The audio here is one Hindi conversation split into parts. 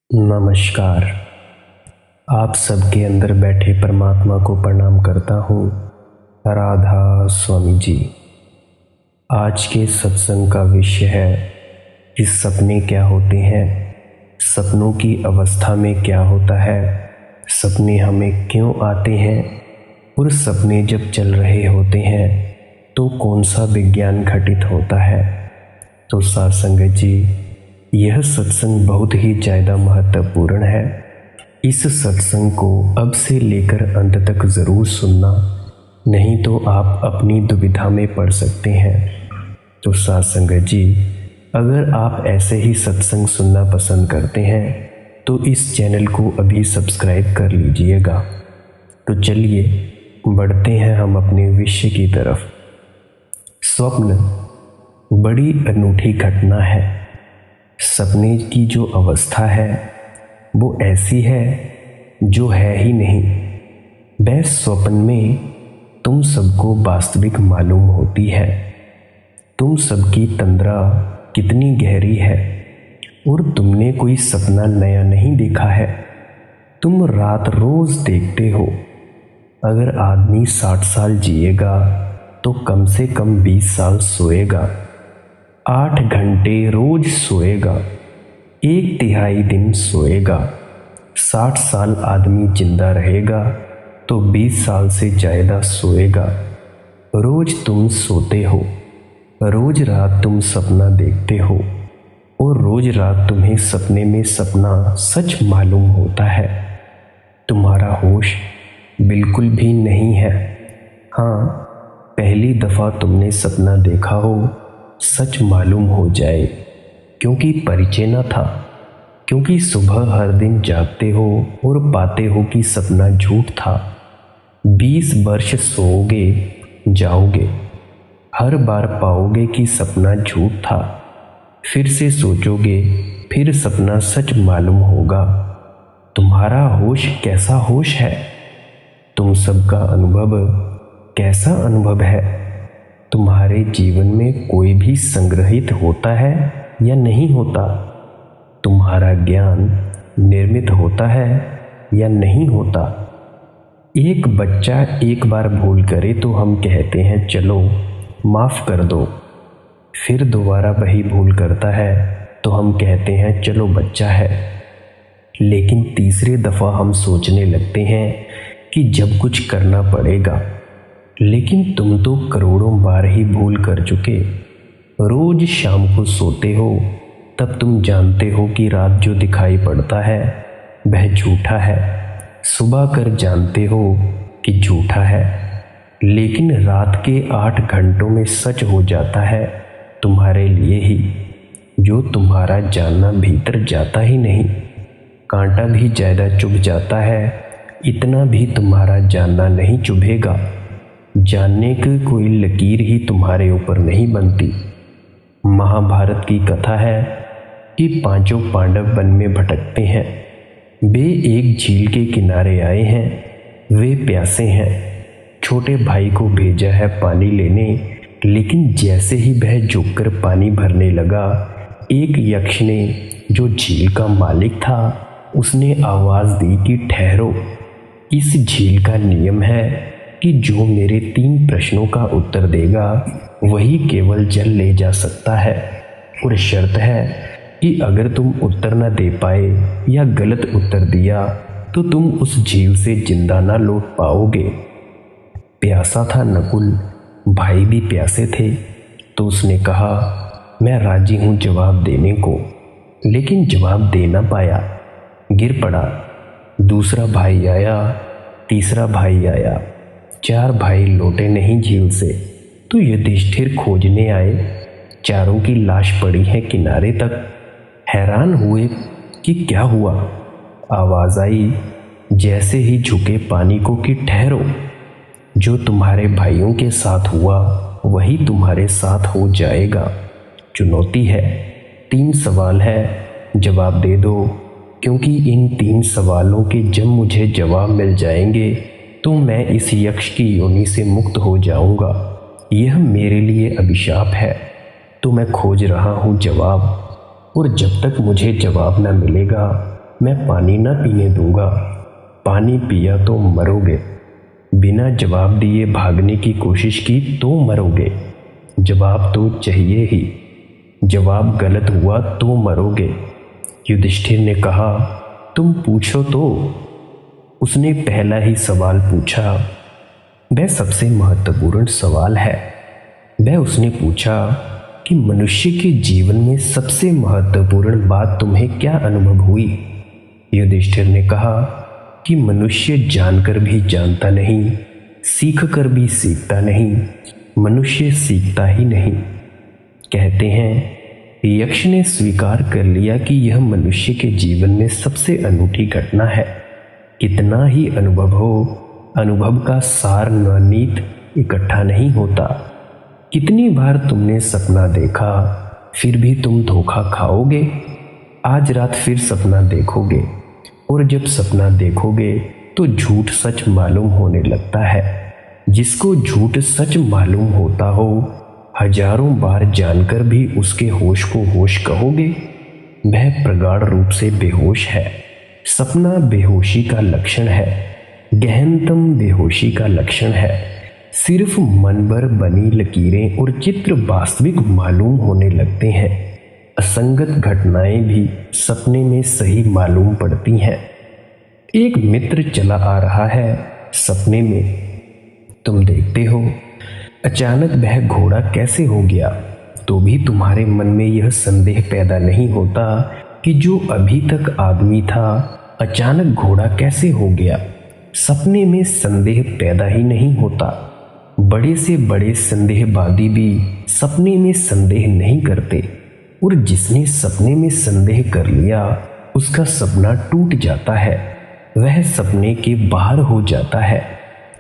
नमस्कार। आप सबके अंदर बैठे परमात्मा को प्रणाम करता हूँ। राधा स्वामी जी। आज के सत्संग का विषय है कि सपने क्या होते हैं, सपनों की अवस्था में क्या होता है, सपने हमें क्यों आते हैं और सपने जब चल रहे होते हैं तो कौन सा विज्ञान घटित होता है। तो साथ संगत जी, यह सत्संग बहुत ही ज़्यादा महत्वपूर्ण है। इस सत्संग को अब से लेकर अंत तक ज़रूर सुनना, नहीं तो आप अपनी दुविधा में पड़ सकते हैं। तो साथ संगत जी, अगर आप ऐसे ही सत्संग सुनना पसंद करते हैं तो इस चैनल को अभी सब्सक्राइब कर लीजिएगा। तो चलिए बढ़ते हैं हम अपने विषय की तरफ। स्वप्न बड़ी अनूठी घटना है। सपने की जो अवस्था है वो ऐसी है जो है ही नहीं। वह स्वप्न में तुम सबको वास्तविक मालूम होती है। तुम सबकी तंद्रा कितनी गहरी है और तुमने कोई सपना नया नहीं देखा है। तुम रात रोज देखते हो। अगर आदमी 60 साल जिएगा तो कम से कम 20 साल सोएगा, 8 घंटे रोज सोएगा, 1/3 दिन सोएगा। 60 साल आदमी जिंदा रहेगा तो 20 साल से ज़्यादा सोएगा। रोज तुम सोते हो, रोज रात तुम सपना देखते हो और रोज रात तुम्हें सपने में सपना सच मालूम होता है। तुम्हारा होश बिल्कुल भी नहीं है। हाँ, पहली दफ़ा तुमने सपना देखा हो सच मालूम हो जाए, क्योंकि परिचय न था। क्योंकि सुबह हर दिन जागते हो और पाते हो कि सपना झूठ था। 20 वर्ष सोओगे, जाओगे, हर बार पाओगे कि सपना झूठ था। फिर से सोचोगे, फिर सपना सच मालूम होगा। तुम्हारा होश कैसा होश है? तुम सबका अनुभव कैसा अनुभव है? तुम्हारे जीवन में कोई भी संग्रहित होता है या नहीं होता? तुम्हारा ज्ञान निर्मित होता है या नहीं होता? एक बच्चा एक बार भूल करे तो हम कहते हैं चलो माफ़ कर दो। फिर दोबारा वही भूल करता है तो हम कहते हैं चलो बच्चा है। लेकिन तीसरे दफ़ा हम सोचने लगते हैं कि जब कुछ करना पड़ेगा। लेकिन तुम तो करोड़ों बार ही भूल कर चुके। रोज शाम को सोते हो तब तुम जानते हो कि रात जो दिखाई पड़ता है वह झूठा है। सुबह कर जानते हो कि झूठा है, लेकिन रात के 8 घंटों में सच हो जाता है तुम्हारे लिए ही। जो तुम्हारा जानना भीतर जाता ही नहीं। कांटा भी ज़्यादा चुभ जाता है, इतना भी तुम्हारा जानना नहीं चुभेगा। जानने की कोई लकीर ही तुम्हारे ऊपर नहीं बनती। महाभारत की कथा है कि 5 पांडव वन में भटकते हैं। वे एक झील के किनारे आए हैं। वे प्यासे हैं। छोटे भाई को भेजा है पानी लेने, लेकिन जैसे ही वह झुककर पानी भरने लगा, एक यक्ष ने, जो झील का मालिक था, उसने आवाज़ दी कि ठहरो। इस झील का नियम है कि जो मेरे 3 प्रश्नों का उत्तर देगा वही केवल जल ले जा सकता है, और शर्त है कि अगर तुम उत्तर न दे पाए या गलत उत्तर दिया तो तुम उस झील से जिंदा न लौट पाओगे। प्यासा था नकुल, भाई भी प्यासे थे, तो उसने कहा मैं राजी हूँ जवाब देने को, लेकिन जवाब दे न पाया, गिर पड़ा। दूसरा भाई आया, तीसरा भाई आया, 4 भाई लौटे नहीं झील से। तो युधिष्ठिर खोजने आए। चारों की लाश पड़ी है किनारे तक। हैरान हुए कि क्या हुआ। आवाज़ आई जैसे ही झुके पानी को कि ठहरो। जो तुम्हारे भाइयों के साथ हुआ वही तुम्हारे साथ हो जाएगा। चुनौती है, 3 सवाल है, जवाब दे दो, क्योंकि इन 3 सवालों के जब मुझे जवाब मिल जाएंगे तो मैं इस यक्ष की योनि से मुक्त हो जाऊंगा। यह मेरे लिए अभिशाप है। तो मैं खोज रहा हूँ जवाब, और जब तक मुझे जवाब न मिलेगा मैं पानी न पीने दूंगा, पानी पिया तो मरोगे, बिना जवाब दिए भागने की कोशिश की तो मरोगे, जवाब तो चाहिए ही, जवाब गलत हुआ तो मरोगे। युधिष्ठिर ने कहा, तुम पूछो तो। उसने पहला ही सवाल पूछा। वह सबसे महत्वपूर्ण सवाल है। वह उसने पूछा कि मनुष्य के जीवन में सबसे महत्वपूर्ण बात तुम्हें क्या अनुभव हुई। युधिष्ठिर ने कहा कि मनुष्य जानकर भी जानता नहीं, सीख कर भी सीखता नहीं, मनुष्य सीखता ही नहीं। कहते हैं यक्ष ने स्वीकार कर लिया कि यह मनुष्य के जीवन में सबसे अनूठी घटना है। कितना ही अनुभव हो, अनुभव का सार नीत इकट्ठा नहीं होता। कितनी बार तुमने सपना देखा, फिर भी तुम धोखा खाओगे। आज रात फिर सपना देखोगे, और जब सपना देखोगे तो झूठ सच मालूम होने लगता है। जिसको झूठ सच मालूम होता हो, हजारों बार जानकर भी उसके होश को होश कहोगे। वह प्रगाढ़ रूप से बेहोश है। सपना बेहोशी का लक्षण है, गहनतम बेहोशी का लक्षण है। सिर्फ मन भर बनी लकीरें और चित्र वास्तविक मालूम होने लगते हैं। असंगत घटनाएं भी सपने में सही मालूम पड़ती हैं। एक मित्र चला आ रहा है, सपने में तुम देखते हो। अचानक वह घोड़ा कैसे हो गया, तो भी तुम्हारे मन में यह संदेह पैदा नहीं होता कि जो अभी तक आदमी था अचानक घोड़ा कैसे हो गया। सपने में संदेह पैदा ही नहीं होता। बड़े से बड़े संदेहवादी भी सपने में संदेह नहीं करते, और जिसने सपने में संदेह कर लिया उसका सपना टूट जाता है, वह सपने के बाहर हो जाता है।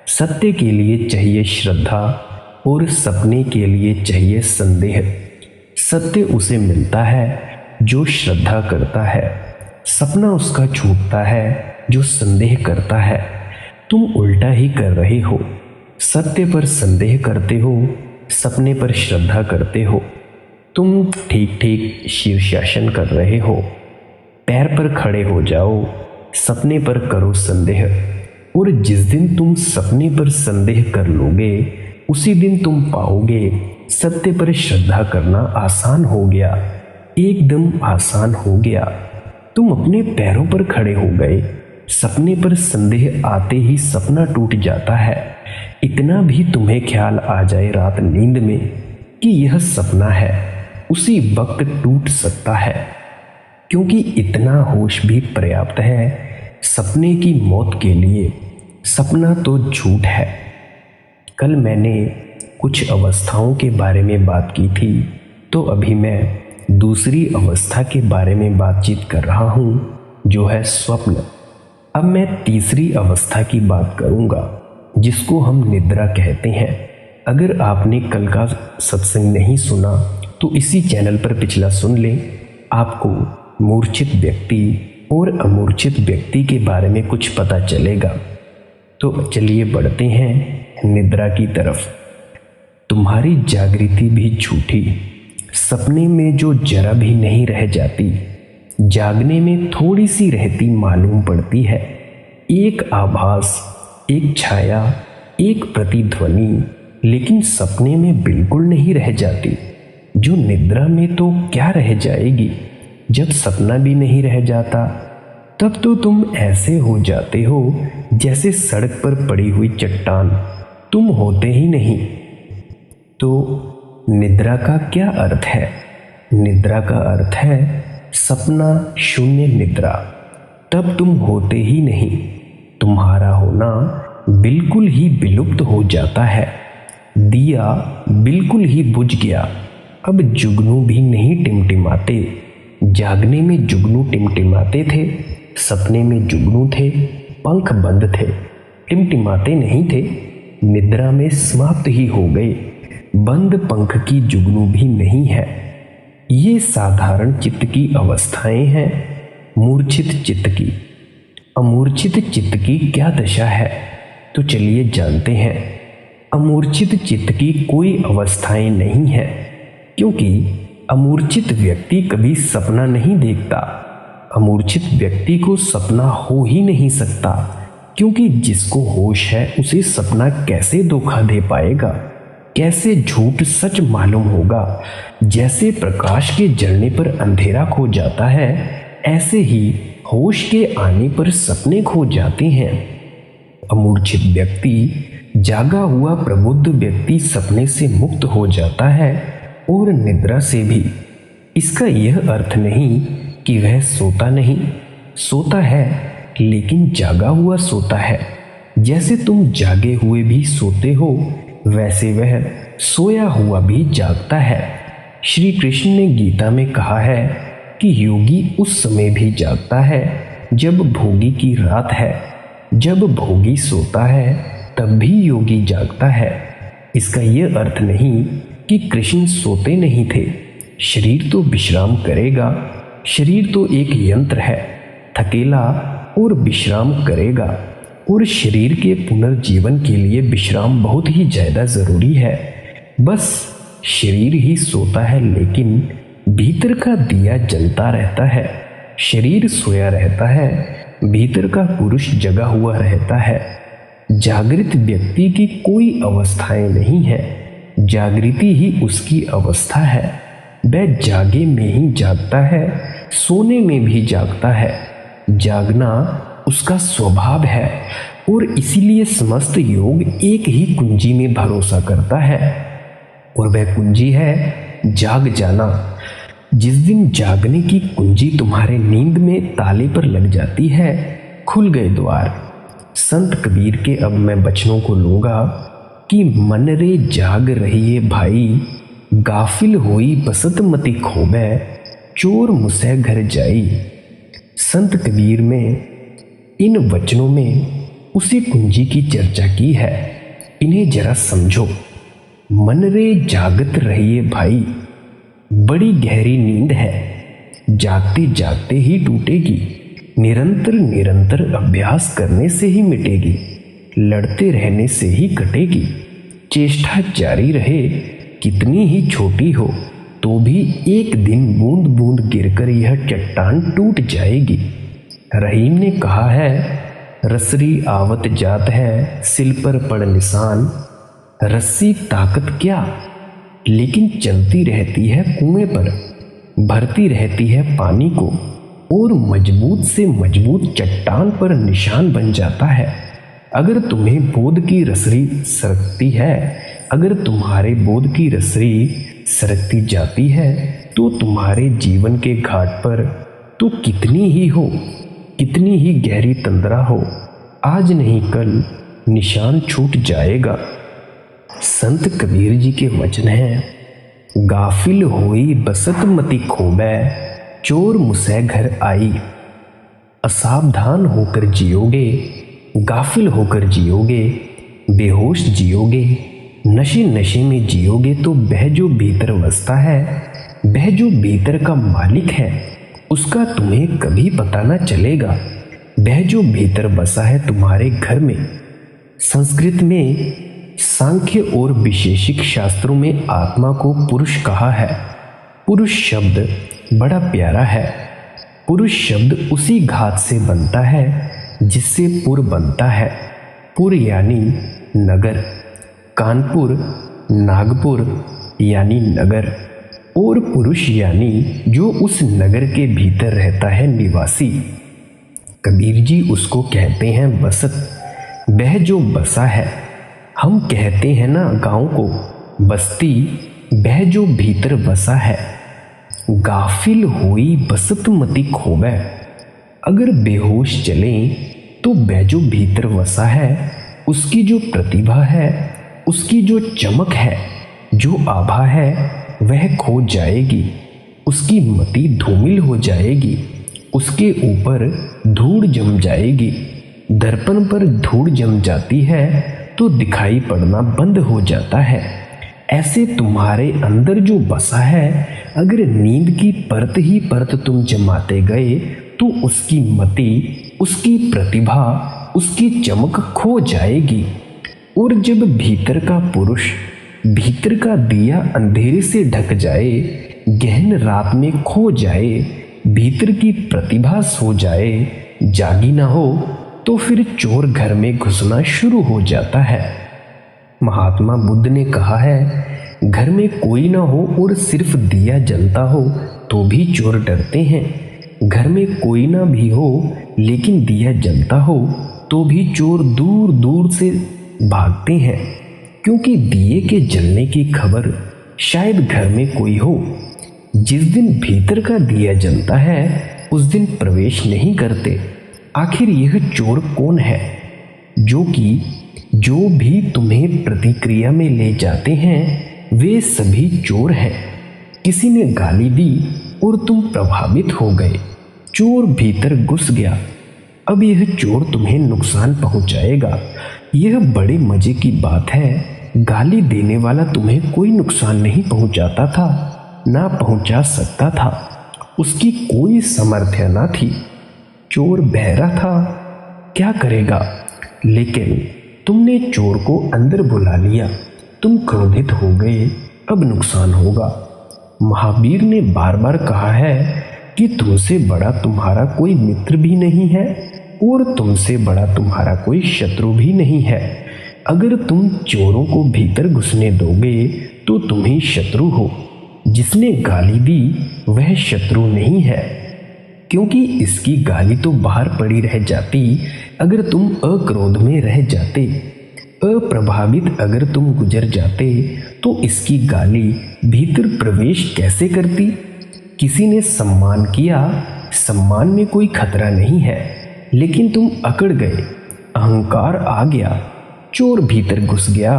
सत्य के लिए चाहिए श्रद्धा और सपने के लिए चाहिए संदेह। सत्य उसे मिलता है जो श्रद्धा करता है, सपना उसका छूटता है जो संदेह करता है। तुम उल्टा ही कर रहे हो। सत्य पर संदेह करते हो, सपने पर श्रद्धा करते हो। तुम ठीक ठीक शीर्षासन कर रहे हो। पैर पर खड़े हो जाओ, सपने पर करो संदेह, और जिस दिन तुम सपने पर संदेह कर लोगे उसी दिन तुम पाओगे सत्य पर श्रद्धा करना आसान हो गया, एकदम आसान हो गया। तुम अपने पैरों पर खड़े हो गए। सपने पर संदेह आते ही सपना टूट जाता है। इतना भी तुम्हें ख्याल आ जाए रात नींद में कि यह सपना है, उसी वक्त टूट सकता है, क्योंकि इतना होश भी पर्याप्त है सपने की मौत के लिए। सपना तो झूठ है। कल मैंने कुछ अवस्थाओं के बारे में बात की थी, तो अभी मैं दूसरी अवस्था के बारे में बातचीत कर रहा हूँ, जो है स्वप्न। अब मैं तीसरी अवस्था की बात करूँगा, जिसको हम निद्रा कहते हैं। अगर आपने कल का सत्संग नहीं सुना तो इसी चैनल पर पिछला सुन लें। आपको मूर्छित व्यक्ति और अमूर्छित व्यक्ति के बारे में कुछ पता चलेगा। तो चलिए बढ़ते हैं निद्रा की तरफ। तुम्हारी जागृति भी झूठी, सपने में जो जरा भी नहीं रह जाती, जागने में थोड़ी सी रहती मालूम पड़ती है। एक आभास, एक छाया, एक प्रतिध्वनि, लेकिन सपने में बिल्कुल नहीं रह जाती। जो निद्रा में तो क्या रह जाएगी। जब सपना भी नहीं रह जाता तब तो तुम ऐसे हो जाते हो जैसे सड़क पर पड़ी हुई चट्टान, तुम होते ही नहीं। तो निद्रा का क्या अर्थ है? निद्रा का अर्थ है सपना शून्य निद्रा। तब तुम होते ही नहीं, तुम्हारा होना बिल्कुल ही विलुप्त हो जाता है। दिया बिल्कुल ही बुझ गया। अब जुगनू भी नहीं टिमटिमाते। जागने में जुगनू टिमटिमाते थे, सपने में जुगनू थे, पंख बंद थे, टिमटिमाते नहीं थे। निद्रा में समाप्त ही हो गए। बंद पंख की जुगनू भी नहीं है। ये साधारण चित्त की अवस्थाएं हैं। मूर्छित चित्त की, अमूर्छित चित्त की क्या दशा है, तो चलिए जानते हैं। अमूर्छित चित्त की कोई अवस्थाएं नहीं है, क्योंकि अमूर्छित व्यक्ति कभी सपना नहीं देखता। अमूर्छित व्यक्ति को सपना हो ही नहीं सकता, क्योंकि जिसको होश है उसे सपना कैसे धोखा दे पाएगा, कैसे झूठ सच मालूम होगा। जैसे प्रकाश के जलने पर अंधेरा खो जाता है, ऐसे ही होश के आने पर सपने खो जाते हैं। अमूर्छित व्यक्ति, जागा हुआ प्रबुद्ध व्यक्ति सपने से मुक्त हो जाता है और निद्रा से भी। इसका यह अर्थ नहीं कि वह सोता नहीं, सोता है लेकिन जागा हुआ सोता है। जैसे तुम जागे हुए भी सोते हो, वैसे वह सोया हुआ भी जागता है। श्री कृष्ण ने गीता में कहा है कि योगी उस समय भी जागता है जब भोगी की रात है। जब भोगी सोता है तब भी योगी जागता है। इसका यह अर्थ नहीं कि कृष्ण सोते नहीं थे। शरीर तो विश्राम करेगा, शरीर तो एक यंत्र है, थकेला और विश्राम करेगा। और शरीर के पुनर्जीवन के लिए विश्राम बहुत ही ज़्यादा ज़रूरी है। बस शरीर ही सोता है, लेकिन भीतर का दिया जलता रहता है। शरीर सोया रहता है, भीतर का पुरुष जगा हुआ रहता है। जागृत व्यक्ति की कोई अवस्थाएं नहीं है, जागृति ही उसकी अवस्था है। वह जागे में ही जागता है, सोने में भी जागता है। जागना उसका स्वभाव है और इसीलिए समस्त योग एक ही कुंजी में भरोसा करता है, और वह कुंजी है जाग जाना। जिस दिन जागने की कुंजी तुम्हारे नींद में ताले पर लग जाती है, खुल गए द्वार। संत कबीर के अब मैं वचनों को लूंगा कि मन रे जाग रहिए भाई, गाफिल होई बसत मति खोबे, चोर मुसै घर जाई। संत कबीर में इन वचनों में उसी कुंजी की चर्चा की है। इन्हें जरा समझो। मन रे जागत रहिए भाई, बड़ी गहरी नींद है, जागते जागते ही टूटेगी। निरंतर निरंतर अभ्यास करने से ही मिटेगी, लड़ते रहने से ही कटेगी। चेष्टा जारी रहे, कितनी ही छोटी हो तो भी एक दिन बूंद बूंद गिरकर यह चट्टान टूट जाएगी। रहीम ने कहा है, रसरी आवत जात है, सिल पर पड़ निशान। रस्सी ताकत क्या, लेकिन चलती रहती है कुएं पर, भरती रहती है पानी को, और मजबूत से मजबूत चट्टान पर निशान बन जाता है। अगर तुम्हें बोध की रसरी सरकती है, अगर तुम्हारे बोध की रसरी सरकती जाती है, तो तुम्हारे जीवन के घाट पर तो कितनी ही हो, कितनी ही गहरी तंद्रा हो, आज नहीं कल निशान छूट जाएगा। संत कबीर जी के वचन हैं, गाफिल होई बसत मति खोबे, चोर मुसै घर आई। असावधान होकर जियोगे, गाफिल होकर जियोगे, बेहोश जियोगे, नशे नशे में जियोगे, तो वह जो भीतर बसता है, वह जो भीतर का मालिक है, उसका तुम्हें कभी पता न चलेगा। वह जो भीतर बसा है तुम्हारे घर में। संस्कृत में सांख्य और विशेषिक शास्त्रों में आत्मा को पुरुष कहा है। पुरुष शब्द बड़ा प्यारा है। पुरुष शब्द उसी घात से बनता है जिससे पुर बनता है। पुर यानी नगर, कानपुर, नागपुर यानी नगर, और पुरुष यानी जो उस नगर के भीतर रहता है, निवासी। कबीर जी उसको कहते हैं बसत, वह जो बसा है। हम कहते हैं ना गांव को बस्ती, वह जो भीतर बसा है। गाफिल होई बसत मति खोवे, अगर बेहोश चलें तो वह जो भीतर बसा है, उसकी जो प्रतिभा है, उसकी जो चमक है, जो आभा है, वह खो जाएगी। उसकी मति धूमिल हो जाएगी, उसके ऊपर धूड़ जम जाएगी। दर्पण पर धूड़ जम जाती है तो दिखाई पड़ना बंद हो जाता है। ऐसे तुम्हारे अंदर जो बसा है, अगर नींद की परत ही परत तुम जमाते गए तो उसकी मति, उसकी प्रतिभा, उसकी चमक खो जाएगी। और जब भीतर का पुरुष, भीतर का दिया अंधेरे से ढक जाए, गहन रात में खो जाए, भीतर की प्रतिभा सो जाए, जागी ना हो, तो फिर चोर घर में घुसना शुरू हो जाता है। महात्मा बुद्ध ने कहा है, घर में कोई ना हो और सिर्फ दिया जलता हो तो भी चोर डरते हैं। घर में कोई ना भी हो लेकिन दिया जलता हो तो भी चोर दूर दूर से भागते हैं, क्योंकि दिए के जलने की खबर शायद घर में कोई हो। जिस दिन भीतर का दिया जलता है उस दिन प्रवेश नहीं करते। आखिर यह चोर कौन है? जो भी तुम्हें प्रतिक्रिया में ले जाते हैं वे सभी चोर हैं। किसी ने गाली दी और तुम प्रभावित हो गए, चोर भीतर घुस गया। अब यह चोर तुम्हें नुकसान पहुंचाएगा। यह बड़े मजे की बात है, गाली देने वाला तुम्हें कोई नुकसान नहीं पहुंचाता था, ना पहुंचा सकता था, उसकी कोई सामर्थ्य ना थी। चोर बहरा था, क्या करेगा? लेकिन तुमने चोर को अंदर बुला लिया, तुम क्रोधित हो गए, अब नुकसान होगा। महावीर ने बार बार कहा है कि तुमसे बड़ा तुम्हारा कोई मित्र भी नहीं है और तुमसे बड़ा तुम्हारा कोई शत्रु भी नहीं है। अगर तुम चोरों को भीतर घुसने दोगे तो तुम ही शत्रु हो। जिसने गाली दी वह शत्रु नहीं है, क्योंकि इसकी गाली तो बाहर पड़ी रह जाती अगर तुम अक्रोध में रह जाते। अप्रभावित अगर तुम गुजर जाते तो इसकी गाली भीतर प्रवेश कैसे करती? किसी ने सम्मान किया, सम्मान में कोई खतरा नहीं है, लेकिन तुम अकड़ गए, अहंकार आ गया, चोर भीतर घुस गया।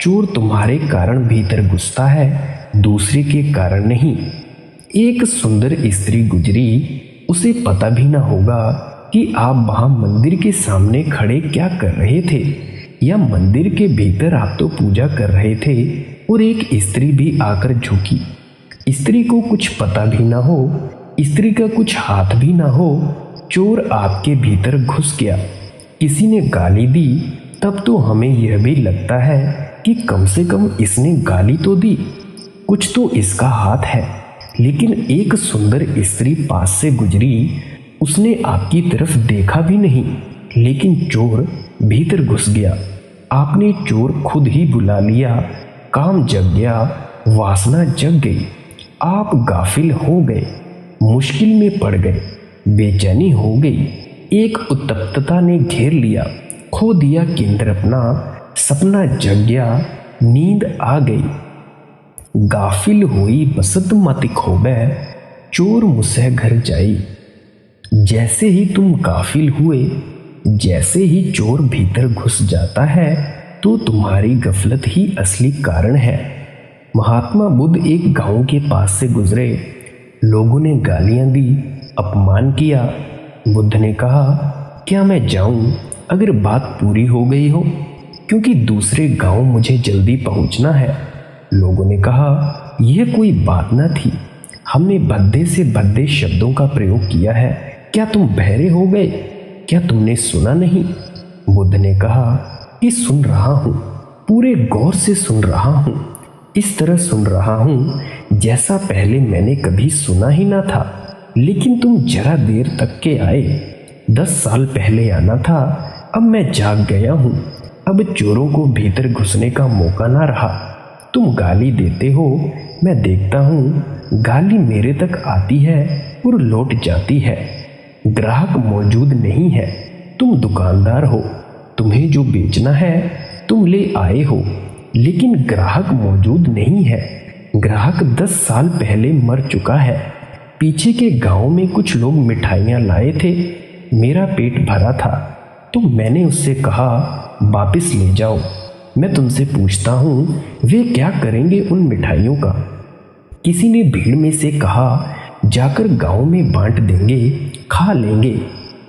चोर तुम्हारे कारण भीतर घुसता है, दूसरे के कारण नहीं। एक सुंदर स्त्री गुजरी, उसे पता भी ना होगा कि आप वहां मंदिर के सामने खड़े क्या कर रहे थे, या मंदिर के भीतर आप तो पूजा कर रहे थे और एक स्त्री भी आकर झुकी। स्त्री को कुछ पता भी ना हो, स्त्री का कुछ हाथ भी ना हो, चोर आपके भीतर घुस गया। किसी ने गाली दी, तब तो हमें यह भी लगता है कि कम से कम इसने गाली तो दी, कुछ तो इसका हाथ है। लेकिन एक सुंदर स्त्री पास से गुजरी, उसने आपकी तरफ देखा भी नहीं, लेकिन चोर भीतर घुस गया। आपने चोर खुद ही बुला लिया, काम जग गया, वासना जग गई। आप गाफिल हो गए, मुश्किल में पड़ गए, बेचैनी हो गई, एक उत्तप्तता ने घेर लिया, खो दिया केंद्र अपना, सपना जग गया, नींद आ गई। गाफिल हुई बसत मति खोबै, चोर मुसह घर जाई। जैसे ही तुम गाफिल हुए, जैसे ही चोर भीतर घुस जाता है तो तुम्हारी गफलत ही असली कारण है। महात्मा बुद्ध एक गांव के पास से गुजरे, लोगों ने गालियां दी, अपमान किया। बुद्ध ने कहा, क्या मैं जाऊं अगर बात पूरी हो गई हो, क्योंकि दूसरे गांव मुझे जल्दी पहुंचना है। लोगों ने कहा, यह कोई बात न थी, हमने भद्दे से भद्दे शब्दों का प्रयोग किया है, क्या तुम बहरे हो गए? क्या तुमने सुना नहीं? बुद्ध ने कहा कि सुन रहा हूं, पूरे गौर से सुन रहा हूं, इस तरह सुन रहा हूं जैसा पहले मैंने कभी सुना ही ना था। लेकिन तुम जरा देर तक के आए, 10 साल पहले आना था, अब मैं जाग गया हूं, अब चोरों को भीतर घुसने का मौका ना रहा। तुम गाली देते हो, मैं देखता हूं, गाली मेरे तक आती है और लौट जाती है। ग्राहक मौजूद नहीं है, तुम दुकानदार हो, तुम्हें जो बेचना है तुम ले आए हो, लेकिन ग्राहक मौजूद नहीं है। ग्राहक 10 साल पहले मर चुका है। पीछे के गांव में कुछ लोग मिठाइयाँ लाए थे, मेरा पेट भरा था, तो मैंने उससे कहा वापस ले जाओ। मैं तुमसे पूछता हूँ, वे क्या करेंगे उन मिठाइयों का? किसी ने भीड़ में से कहा, जाकर गांव में बांट देंगे, खा लेंगे।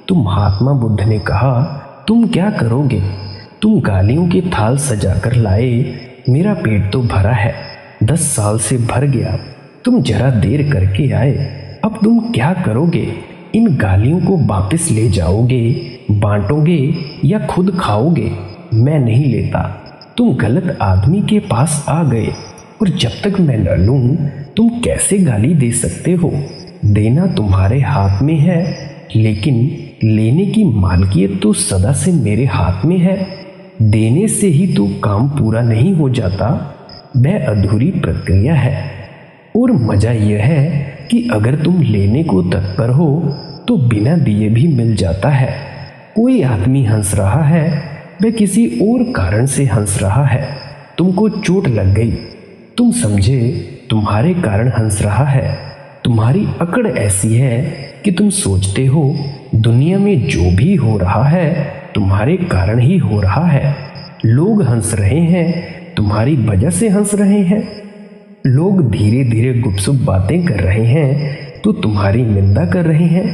तो महात्मा बुद्ध ने कहा, तुम क्या करोगे? तुम गालियों के थाल सजाकर लाए, मेरा पेट तो भरा है, 10 साल से भर गया, तुम जरा देर करके आए, अब तुम क्या करोगे? इन गालियों को वापस ले जाओगे, बांटोगे या खुद खाओगे? मैं नहीं लेता। तुम गलत आदमी के पास आ गए, और जब तक मैं न लूं तुम कैसे गाली दे सकते हो? देना तुम्हारे हाथ में है, लेकिन लेने की मालकियत तो सदा से मेरे हाथ में है। देने से ही तो काम पूरा नहीं हो जाता, वह अधूरी प्रक्रिया है। और मजा यह है कि अगर तुम लेने को तत्पर हो तो बिना दिए भी मिल जाता है। कोई आदमी हंस रहा है, वह किसी और कारण से हंस रहा है। तुमको चोट लग गई, तुम समझे तुम्हारे कारण हंस रहा है। तुम्हारी अकड़ ऐसी है कि तुम सोचते हो दुनिया में जो भी हो रहा है तुम्हारे कारण ही हो रहा है। लोग हंस रहे हैं, तुम्हारी वजह से हंस रहे हैं। लोग धीरे धीरे गुपसुप बातें कर रहे हैं तो तुम्हारी निंदा कर रहे हैं,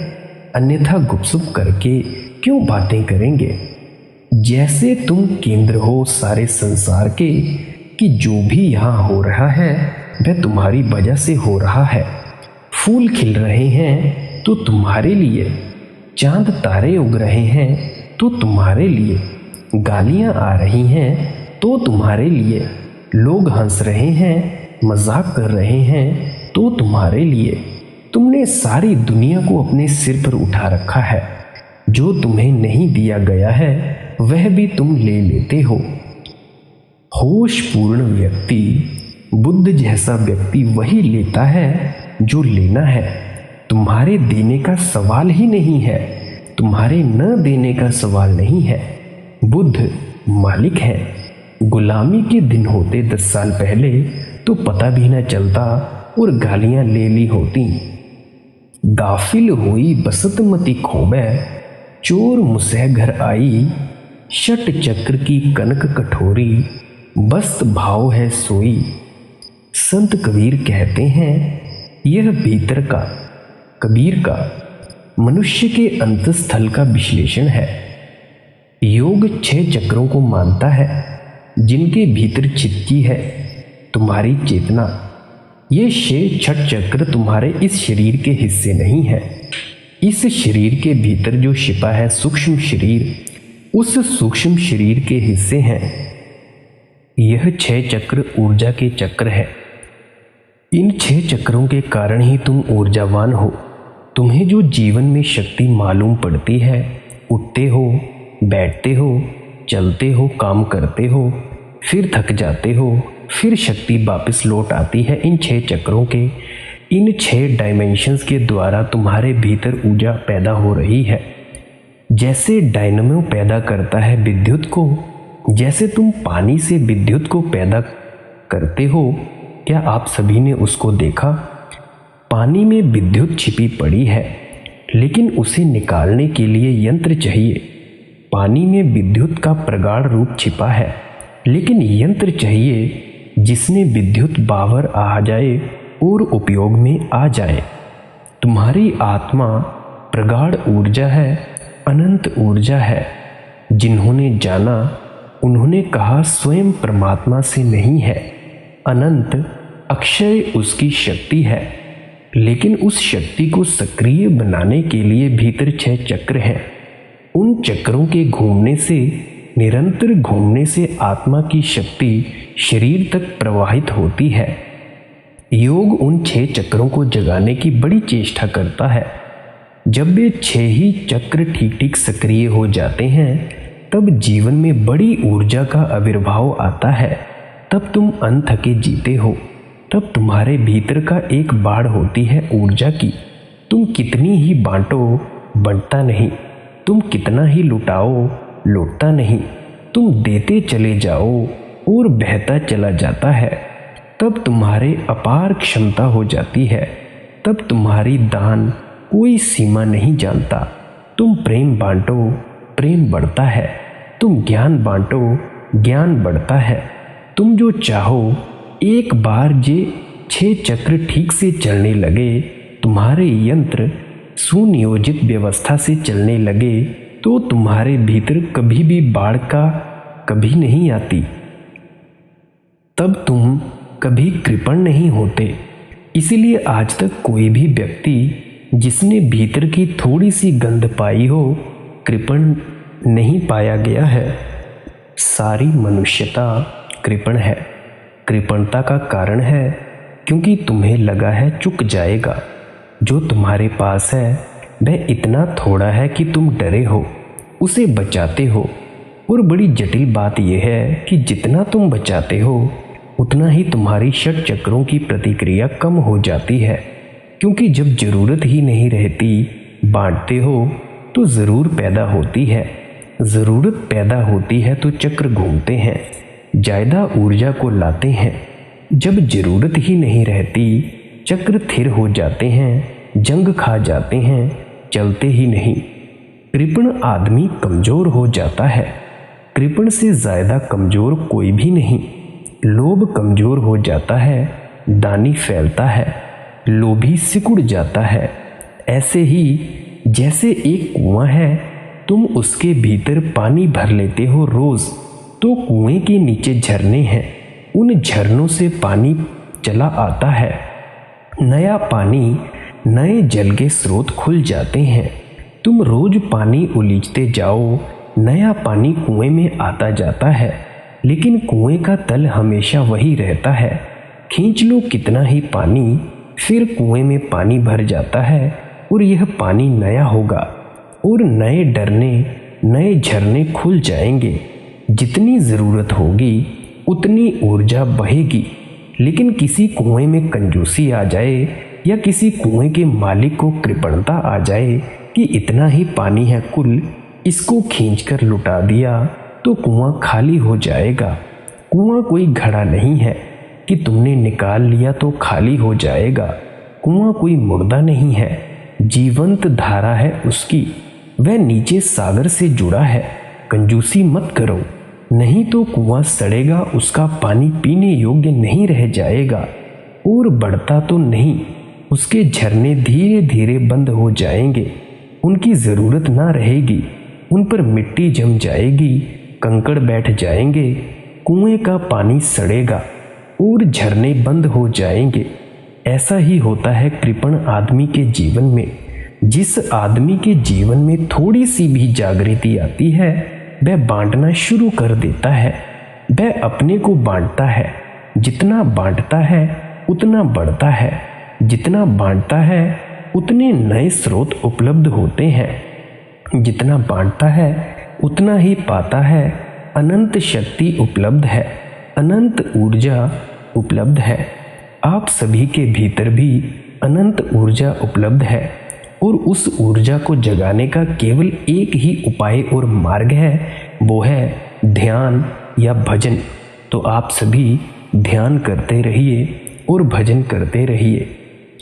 अन्यथा गुपसुप करके क्यों बातें करेंगे। जैसे तुम केंद्र हो सारे संसार के, कि जो भी यहाँ हो रहा है वह तुम्हारी वजह से हो रहा है। फूल खिल रहे हैं तो तुम्हारे लिए, चांद तारे उग रहे हैं तो तुम्हारे लिए, गालियाँ आ रही हैं तो तुम्हारे लिए, लोग हंस रहे हैं, मजाक कर रहे हैं तो तुम्हारे लिए। तुमने सारी दुनिया को अपने सिर पर उठा रखा है। जो तुम्हें नहीं दिया गया है वह भी तुम ले लेते हो। होश पूर्ण व्यक्ति, बुद्ध जैसा व्यक्ति वही लेता है जो लेना है। तुम्हारे देने का सवाल ही नहीं है, तुम्हारे न देने का सवाल नहीं है। बुद्ध मालिक है। गुलामी के दिन होते 10 साल पहले तो पता भी न चलता और गालियां ले ली होती। गाफिल हुई बसतमती खोबे, चोर मुसह घर आई। षट चक्र की कनक कठोरी, बस्त भाव है सोई। संत कबीर कहते हैं यह भीतर का, कबीर का, मनुष्य के अंतस्थल का विश्लेषण है। योग 6 चक्रों को मानता है जिनके भीतर छिपकी है तुम्हारी चेतना। ये 6 छठ चक्र तुम्हारे इस शरीर के हिस्से नहीं है। इस शरीर के भीतर जो छिपा है सूक्ष्म शरीर, उस सूक्ष्म शरीर के हिस्से हैं। यह 6 चक्र ऊर्जा के चक्र है। इन 6 चक्रों के कारण ही तुम ऊर्जावान हो। तुम्हें जो जीवन में शक्ति मालूम पड़ती है, उठते हो, बैठते हो, चलते हो, काम करते हो, फिर थक जाते हो, फिर शक्ति वापस लौट आती है इन 6 चक्रों के, इन 6 डायमेंशंस के द्वारा तुम्हारे भीतर ऊर्जा पैदा हो रही है। जैसे डायनामो पैदा करता है विद्युत को, जैसे तुम पानी से विद्युत को पैदा करते हो, क्या आप सभी ने उसको देखा? पानी में विद्युत छिपी पड़ी है, लेकिन उसे निकालने के लिए यंत्र चाहिए। पानी में विद्युत का प्रगाढ़ रूप छिपा है, लेकिन यंत्र चाहिए जिसमें विद्युत बाहर आ जाए और उपयोग में आ जाए। तुम्हारी आत्मा प्रगाढ़ ऊर्जा है, अनंत ऊर्जा है। जिन्होंने जाना उन्होंने कहा स्वयं परमात्मा से नहीं है, अनंत अक्षय उसकी शक्ति है। लेकिन उस शक्ति को सक्रिय बनाने के लिए भीतर 6 चक्र हैं। उन चक्रों के घूमने से, निरंतर घूमने से आत्मा की शक्ति शरीर तक प्रवाहित होती है। योग उन 6 चक्रों को जगाने की बड़ी चेष्टा करता है। जब वे 6 ही चक्र ठीक ठीक सक्रिय हो जाते हैं, तब जीवन में बड़ी ऊर्जा का आविर्भाव आता है। तब तुम अनथके जीते हो। तब तुम्हारे भीतर का एक बाढ़ होती है ऊर्जा की। तुम कितनी ही बांटो, बंटता नहीं। तुम कितना ही लुटाओ, लौटता नहीं। तुम देते चले जाओ और बहता चला जाता है। तब तुम्हारे अपार क्षमता हो जाती है। तब तुम्हारी दान कोई सीमा नहीं जानता। तुम प्रेम बांटो, प्रेम बढ़ता है। तुम ज्ञान बांटो, ज्ञान बढ़ता है। तुम जो चाहो, एक बार जे 6 चक्र ठीक से चलने लगे, तुम्हारे यंत्र सुनियोजित व्यवस्था से चलने लगे, तो तुम्हारे भीतर कभी भी बाढ़ का कभी नहीं आती। तब तुम कभी कृपण नहीं होते। इसीलिए आज तक कोई भी व्यक्ति जिसने भीतर की थोड़ी सी गंध पाई हो, कृपण नहीं पाया गया है। सारी मनुष्यता कृपण है। कृपणता का कारण है क्योंकि तुम्हें लगा है चुक जाएगा। जो तुम्हारे पास है वह इतना थोड़ा है कि तुम डरे हो, उसे बचाते हो। और बड़ी जटिल बात यह है कि जितना तुम बचाते हो उतना ही तुम्हारी षट चक्रों की प्रतिक्रिया कम हो जाती है, क्योंकि जब जरूरत ही नहीं रहती बांटते हो तो ज़रूर पैदा होती है। ज़रूरत पैदा होती है तो चक्र घूमते हैं, ज़्यादा ऊर्जा को लाते हैं। जब ज़रूरत ही नहीं रहती चक्र थिर हो जाते हैं, जंग खा जाते हैं, चलते ही नहीं। कृपण आदमी कमज़ोर हो जाता है, कृपण से ज़्यादा कमज़ोर कोई भी नहीं। लोभ कमज़ोर हो जाता है, दानी फैलता है, लोभी सिकुड़ जाता है। ऐसे ही जैसे एक कुआं है, तुम उसके भीतर पानी भर लेते हो रोज़, तो कुएं के नीचे झरने हैं, उन झरनों से पानी चला आता है। नया पानी, नए जल के स्रोत खुल जाते हैं। तुम रोज पानी उलीचते जाओ, नया पानी कुएं में आता जाता है, लेकिन कुएं का तल हमेशा वही रहता है। खींच लो कितना ही पानी, फिर कुएं में पानी भर जाता है और यह पानी नया होगा और नए डरने, नए झरने खुल जाएंगे। जितनी ज़रूरत होगी उतनी ऊर्जा बहेगी। लेकिन किसी कुएं में कंजूसी आ जाए या किसी कुएं के मालिक को कृपणता आ जाए कि इतना ही पानी है कुल, इसको खींचकर लुटा दिया, तो कुआं खाली हो जाएगा। कुआं कोई घड़ा नहीं है कि तुमने निकाल लिया तो खाली हो जाएगा। कुआं कोई मुर्दा नहीं है, जीवंत धारा है उसकी, वह नीचे सागर से जुड़ा है। कंजूसी मत करो, नहीं तो कुआं सड़ेगा, उसका पानी पीने योग्य नहीं रह जाएगा। और बढ़ता तो नहीं, उसके झरने धीरे धीरे बंद हो जाएंगे, उनकी ज़रूरत ना रहेगी, उन पर मिट्टी जम जाएगी, कंकड़ बैठ जाएंगे, कुएं का पानी सड़ेगा और झरने बंद हो जाएंगे। ऐसा ही होता है कृपण आदमी के जीवन में। जिस आदमी के जीवन में थोड़ी सी भी जागृति आती है वह बांटना शुरू कर देता है। वह अपने को बांटता है, जितना बांटता है उतना बढ़ता है, जितना बांटता है उतने नए स्रोत उपलब्ध होते हैं, जितना बांटता है उतना ही पाता है। अनंत शक्ति उपलब्ध है, अनंत ऊर्जा उपलब्ध है। आप सभी के भीतर भी अनंत ऊर्जा उपलब्ध है और उस ऊर्जा को जगाने का केवल एक ही उपाय और मार्ग है, वो है ध्यान या भजन। तो आप सभी ध्यान करते रहिए और भजन करते रहिए।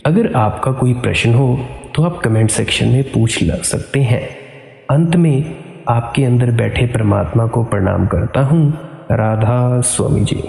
अगर आपका कोई प्रश्न हो तो आप कमेंट सेक्शन में पूछ सकते हैं। अंत में आपके अंदर बैठे परमात्मा को प्रणाम करता हूँ। राधा स्वामी जी।